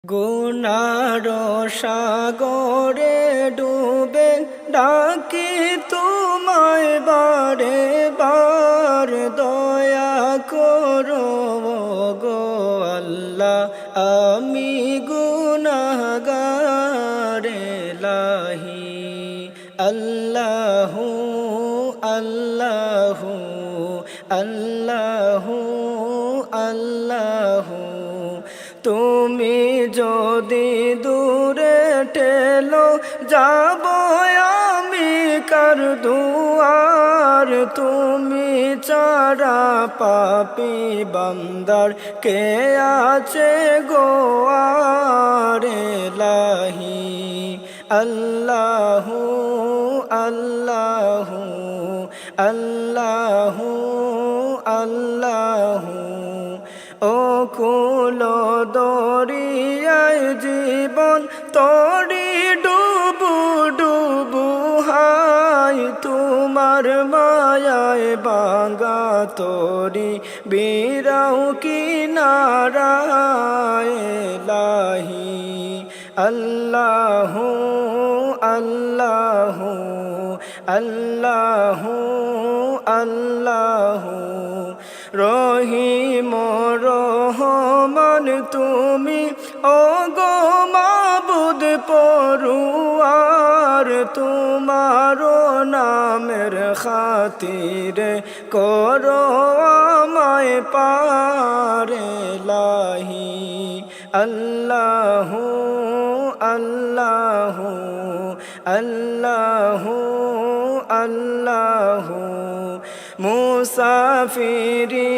গুনার সাগরে ডুবে ডাকি তোমায় বারে বার, দয়া করো গো আল্লাহ, আমি গুনাহগার এলাহি। আল্লাহু আল্লাহু আল্লাহু আল্লাহু, তুমি যদি দূরে ঠেলো যাব আমি কার দুয়ার, তুমি ছাড়া পাপী বান্দার কে আছে গো আর এলাহি। আল্লাহু আল্লাহু আল্লাহু আল্লাহু, ও কুল দরিয়ায় জীবন তরি ডুবু ডুবু হাই, তোমার মায়ায় বাঙ্গা তরি বিরাও কিনারায় এলাহি। আল্লাহু আল্লাহু আল্লাহু আল্লাহু, রহিম রহমান তুমি ওগো মাবুদ পরুয়ার, তোমারো নামের খাতিরে করো আমায় পার এলাহি। আল্লাহু আল্লাহু আল্লাহু আল্লাহু, মুসাফিরি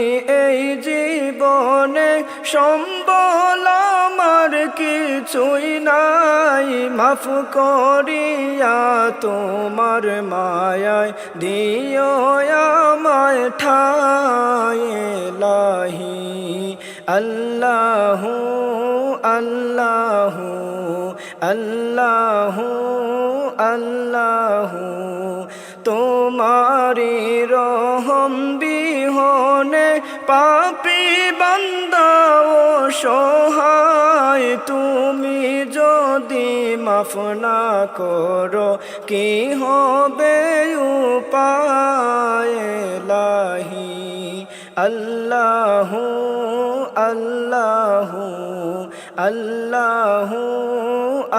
এই জীবনে সম্বল আমার কিছুই নাই, মাফ করিয়া তোমার মায়ায় দিও আমায় ঠাই এলাহি। আল্লাহু আল্লাহু আল্লাহু আল্লাহু, তোমারি রহম বিহনে পাপী বান্দা অসহায়, তুমি যদি মাফ না করো কি হবে উপায় এলাহি। আল্লাহু আল্লাহু আল্লাহু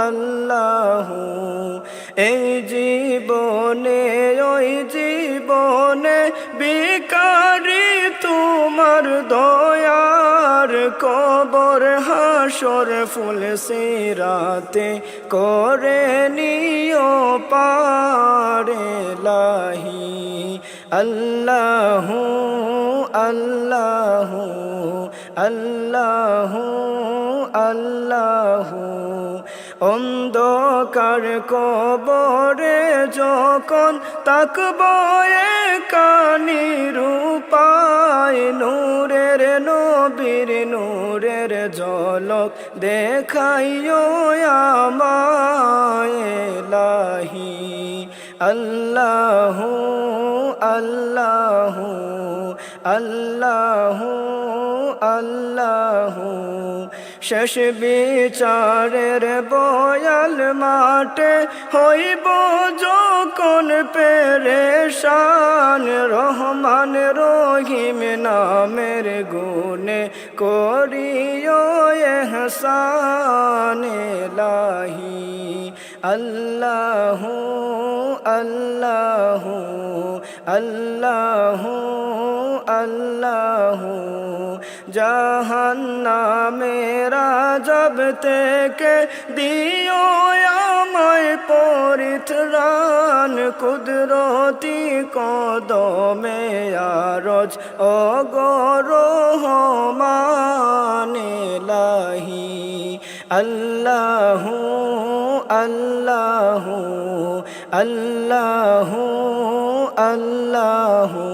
আল্লাহু, এই জীবনে ওই জীবনে বিকারি তোমার দয়ার, কবর হাসর ফুল সিরাতে করে নিও পার এলাহি। আল্লাহু আল্লাহু আল্লাহু আল্লাহু, অন্ধকার কবরে যখন তাকব একা নিরুপায়, নূরের নবীর নূরের ঝলক দেখাইও আমায় এলাহি। আল্লাহু আল্লাহু আল্লাহু আল্লাহু, শেষ বিচারের বয়াল মাঠে হইব যখন পেরেশান, রহমান রহিম নামের গুণে করিও ইহসান এলাহি। আল্লাহু আল্লাহু আল্লাহু আল্লাহু, জাহান্নামের আযাব থেকে দিও আমায় পরিত্রাণ, কুদরতি কদমে আরজ ওগো রহমান এলাহি। আল্লাহু আল্লাহু আল্লাহু আল্লাহু।